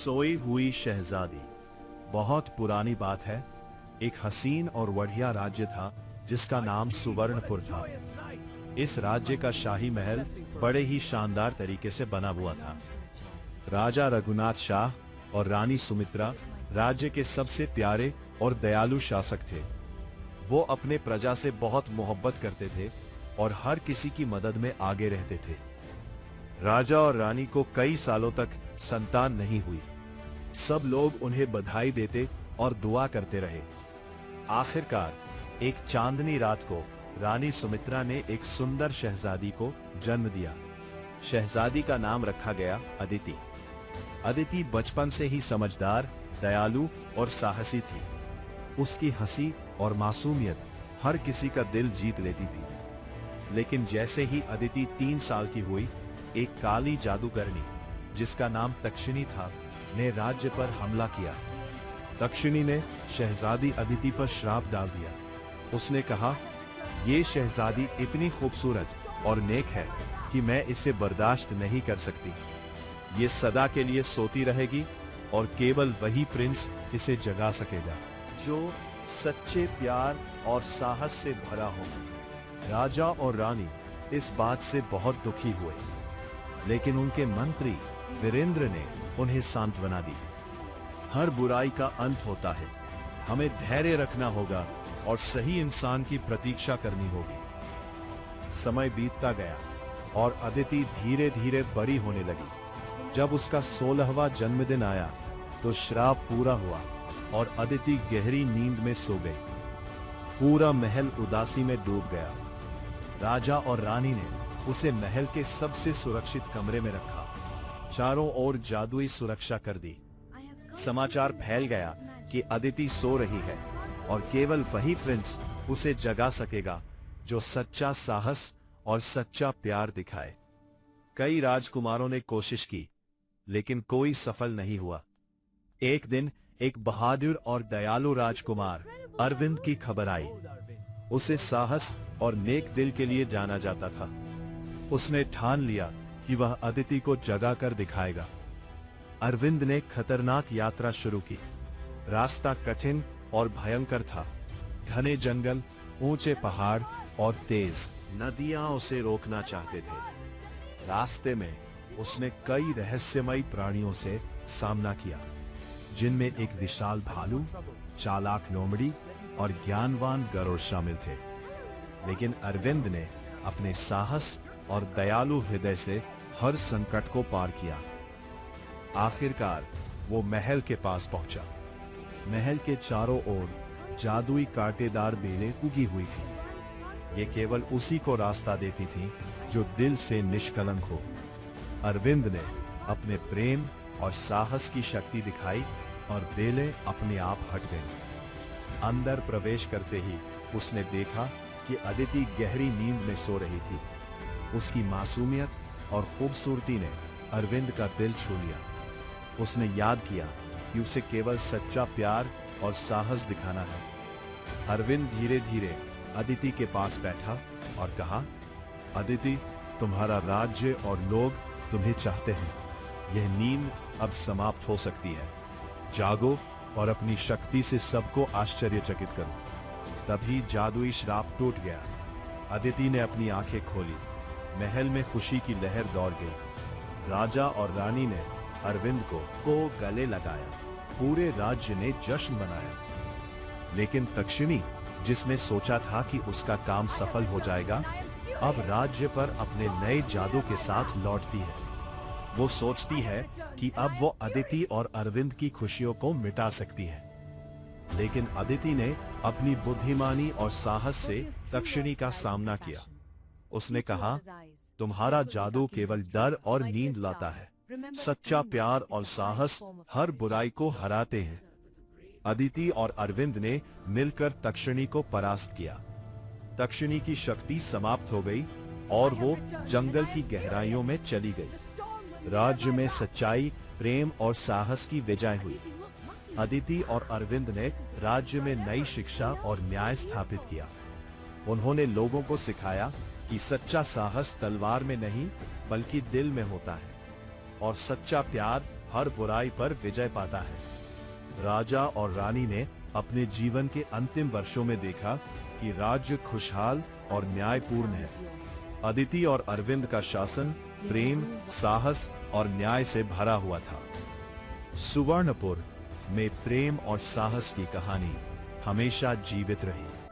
सोई हुई शहजादी। बहुत पुरानी बात है। एक हसीन और बढ़िया राज्य था जिसका नाम सुवर्णपुर था। इस राज्य का शाही महल बड़े ही शानदार तरीके से बना हुआ था। राजा रघुनाथ शाह और रानी सुमित्रा राज्य के सबसे प्यारे और दयालु शासक थे। वो अपने प्रजा से बहुत मोहब्बत करते थे और हर किसी की मदद में आगे रहते थे। राजा और रानी को कई सालों तक संतान नहीं हुई। सब लोग उन्हें बधाई देते और दुआ करते रहे। आखिरकार एक चांदनी रात को रानी सुमित्रा ने एक सुंदर शहजादी को जन्म दिया। शहजादी का नाम रखा गया अदिति। अदिति बचपन से ही समझदार, दयालु और साहसी थी। उसकी हंसी और मासूमियत हर किसी का दिल जीत लेती थी। लेकिन जैसे ही अदिति 3 साल की हुई, एक काली जादूगरनी जिसका नाम तक्षिणी था ने राज्य पर हमला किया। तक्षिणी ने शहजादी अदिति पर श्राप डाल दिया। उसने कहा, ये शहजादी इतनी खूबसूरत और नेक है कि मैं इसे बर्दाश्त नहीं कर सकती। ये सदा के लिए सोती रहेगी और केवल वही प्रिंस इसे जगा सकेगा जो सच्चे प्यार और साहस से भरा हो। राजा और रानी इस बात से बहुत दुखी हुए, लेकिन उनके मंत्री वीरेंद्र ने उन्हें सांत्वना दी। हर बुराई का अंत होता है। हमें धैर्य रखना होगा और सही इंसान की प्रतीक्षा करनी होगी। समय बीतता गया और अदिति धीरे धीरे बड़ी होने लगी। जब उसका 16वां जन्मदिन आया तो श्राप पूरा हुआ और अदिति गहरी नींद में सो गई। पूरा महल उदासी में डूब गया। राजा और रानी ने उसे महल के सबसे सुरक्षित कमरे में रखा। चारों ओर जादुई सुरक्षा कर दी। समाचार फैल गया कि अदिति सो रही है और केवल वही प्रिंस उसे जगा सकेगा जो सच्चा साहस और सच्चा प्यार दिखाए। कई राजकुमारों ने कोशिश की, लेकिन कोई सफल नहीं हुआ। एक दिन एक बहादुर और दयालु राजकुमार अरविंद की खबर आई। उसे साहस और नेक दिल के लिए जाना जाता था। उसने ठान लिया कि वह अदिति को जगा कर दिखाएगा। अरविंद ने खतरनाक यात्रा शुरू की। रास्ता कठिन और भयंकर था। घने जंगल, ऊंचे पहाड़ और तेज नदियां उसे रोकना चाहते थे। रास्ते में उसने कई रहस्यमयी प्राणियों से सामना किया, जिनमें एक विशाल भालू, चालाक लोमड़ी और ज्ञानवान गरुड़ शामिल थे। लेकिन अरविंद ने अपने साहस और दयालु हृदय से हर संकट को पार किया। आखिरकार वो महल के पास पहुंचा। महल के चारों ओर जादुई कांटेदार बेलें उगी हुई थी। ये केवल उसी को रास्ता देती थी जो दिल से निष्कलंक हो। अरविंद ने अपने प्रेम और साहस की शक्ति दिखाई और बेलें अपने आप हट गईं। अंदर प्रवेश करते ही उसने देखा कि अदिति गहरी नींद में सो रही थी। उसकी मासूमियत और खूबसूरती ने अरविंद का दिल छू लिया। उसने याद किया कि उसे केवल सच्चा प्यार और साहस दिखाना है। अरविंद धीरे धीरे अदिति के पास बैठा और कहा, अदिति, तुम्हारा राज्य और लोग तुम्हें चाहते हैं। यह नींद अब समाप्त हो सकती है। जागो और अपनी शक्ति से सबको आश्चर्यचकित करो। तभी जादुई श्राप टूट गया। अदिति ने अपनी आंखें खोली। महल में खुशी की लहर दौड़ गई। राजा और रानी ने अरविंद को गले लगाया। पूरे राज्य ने जश्न मनाया। लेकिन तक्षिणी, जिसने सोचा था कि उसका काम सफल हो जाएगा, अब राज्य पर अपने नए जादू के साथ लौटती है। वो सोचती है कि अब वो अदिति और अरविंद की खुशियों को मिटा सकती है। लेकिन अदिति ने अपनी बुद्धिमानी और साहस से तक्षिणी का सामना किया। उसने कहा, तुम्हारा जादू केवल डर और नींद लाता है। सच्चा प्यार और साहस हर बुराई को हराते हैं। अदिति और अरविंद ने मिलकर तक्षिणी को परास्त किया। तक्षिणी की शक्ति समाप्त हो गई और वो जंगल की गहराइयों में चली गई। राज्य में सच्चाई, प्रेम और साहस की विजय हुई। अदिति और अरविंद ने राज्य में नई शिक्षा और न्याय स्थापित किया। उन्होंने लोगों को सिखाया कि सच्चा साहस तलवार में नहीं बल्कि दिल में होता है और सच्चा प्यार हर बुराई पर विजय पाता है। राजा और रानी ने अपने जीवन के अंतिम वर्षों में देखा कि राज्य खुशहाल और न्यायपूर्ण है। अदिति और अरविंद का शासन प्रेम, साहस और न्याय से भरा हुआ था। सुवर्णपुर में प्रेम और साहस की कहानी हमेशा जीवित रही।